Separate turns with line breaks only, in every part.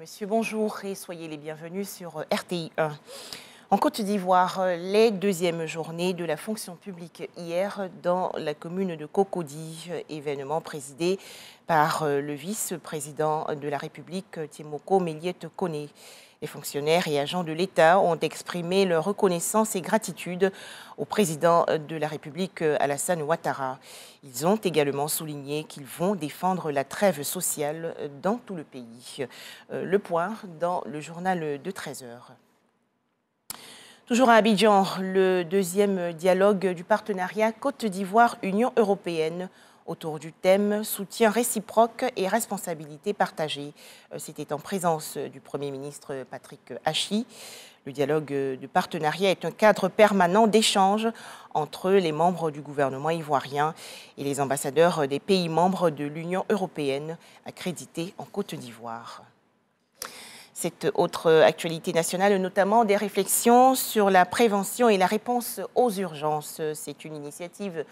Monsieur, bonjour et soyez les bienvenus sur RTI 1. En Côte d'Ivoire, les deuxièmes journées de la fonction publique hier dans la commune de Cocody, événement présidé par le vice-président de la République, Timoko Méliette Koné. Les fonctionnaires et agents de l'État ont exprimé leur reconnaissance et gratitude au président de la République, Alassane Ouattara. Ils ont également souligné qu'ils vont défendre la trêve sociale dans tout le pays. Le point dans le journal de 13h. Toujours à Abidjan, le deuxième dialogue du partenariat Côte d'Ivoire-Union européenne autour du thème « Soutien réciproque et responsabilité partagée ». C'était en présence du Premier ministre Patrick Achi. Le dialogue de partenariat est un cadre permanent d'échange entre les membres du gouvernement ivoirien et les ambassadeurs des pays membres de l'Union européenne accrédités en Côte d'Ivoire. Cette autre actualité nationale, notamment des réflexions sur la prévention et la réponse aux urgences. C'est une initiative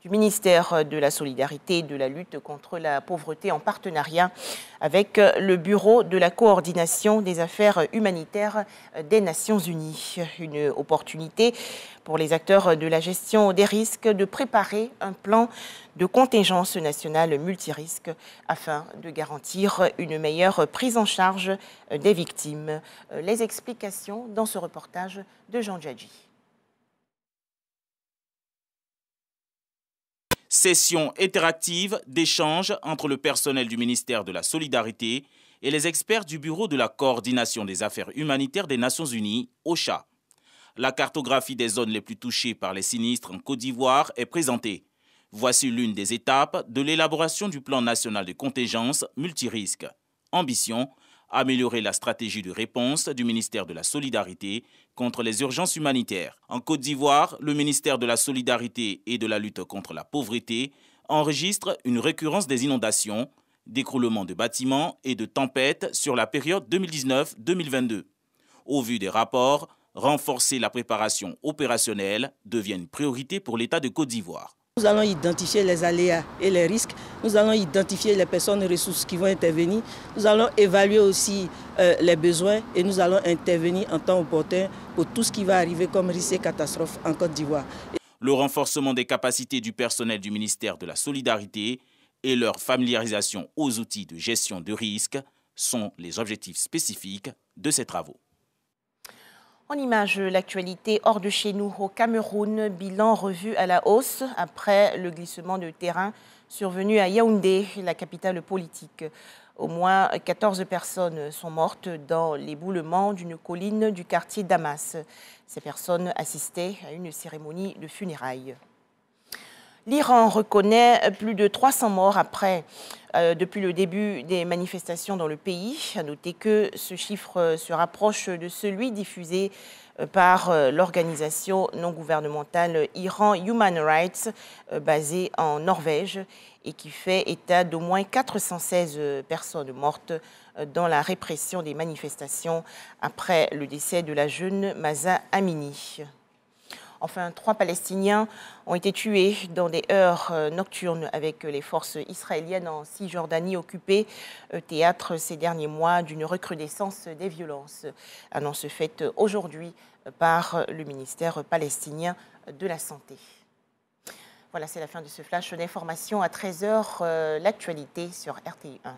du ministère de la Solidarité et de la lutte contre la pauvreté en partenariat avec le Bureau de la coordination des affaires humanitaires des Nations Unies. Une opportunité pour les acteurs de la gestion des risques de préparer un plan de contingence nationale multirisque afin de garantir une meilleure prise en charge des victimes. Les explications dans ce reportage de Jean Djadji.
Session interactive d'échange entre le personnel du ministère de la Solidarité et les experts du Bureau de la coordination des affaires humanitaires des Nations Unies, OCHA. La cartographie des zones les plus touchées par les sinistres en Côte d'Ivoire est présentée. Voici l'une des étapes de l'élaboration du plan national de contingence multirisque. Ambition, améliorer la stratégie de réponse du ministère de la Solidarité contre les urgences humanitaires. En Côte d'Ivoire, le ministère de la Solidarité et de la lutte contre la pauvreté enregistre une récurrence des inondations, d'écroulements de bâtiments et de tempêtes sur la période 2019-2022. Au vu des rapports, renforcer la préparation opérationnelle devient une priorité pour l'État de Côte d'Ivoire.
Nous allons identifier les aléas et les risques. Nous allons identifier les personnes et ressources qui vont intervenir. Nous allons évaluer aussi les besoins et nous allons intervenir en temps opportun pour tout ce qui va arriver comme risque et catastrophe en Côte d'Ivoire.
Le renforcement des capacités du personnel du ministère de la Solidarité et leur familiarisation aux outils de gestion de risque sont les objectifs spécifiques de ces travaux.
En image, l'actualité hors de chez nous au Cameroun, bilan revu à la hausse après le glissement de terrain survenu à Yaoundé, la capitale politique. Au moins 14 personnes sont mortes dans l'éboulement d'une colline du quartier Damas. Ces personnes assistaient à une cérémonie de funérailles. L'Iran reconnaît plus de 300 morts depuis le début des manifestations dans le pays. À noter que ce chiffre se rapproche de celui diffusé par l'organisation non gouvernementale Iran Human Rights, basée en Norvège, et qui fait état d'au moins 416 personnes mortes dans la répression des manifestations après le décès de la jeune Mahsa Amini. Enfin, 3 Palestiniens ont été tués dans des heurts nocturnes avec les forces israéliennes en Cisjordanie occupée, théâtre ces derniers mois d'une recrudescence des violences. Annonce faite aujourd'hui par le ministère palestinien de la Santé. Voilà, c'est la fin de ce flash d'information à 13h, l'actualité sur RTI 1.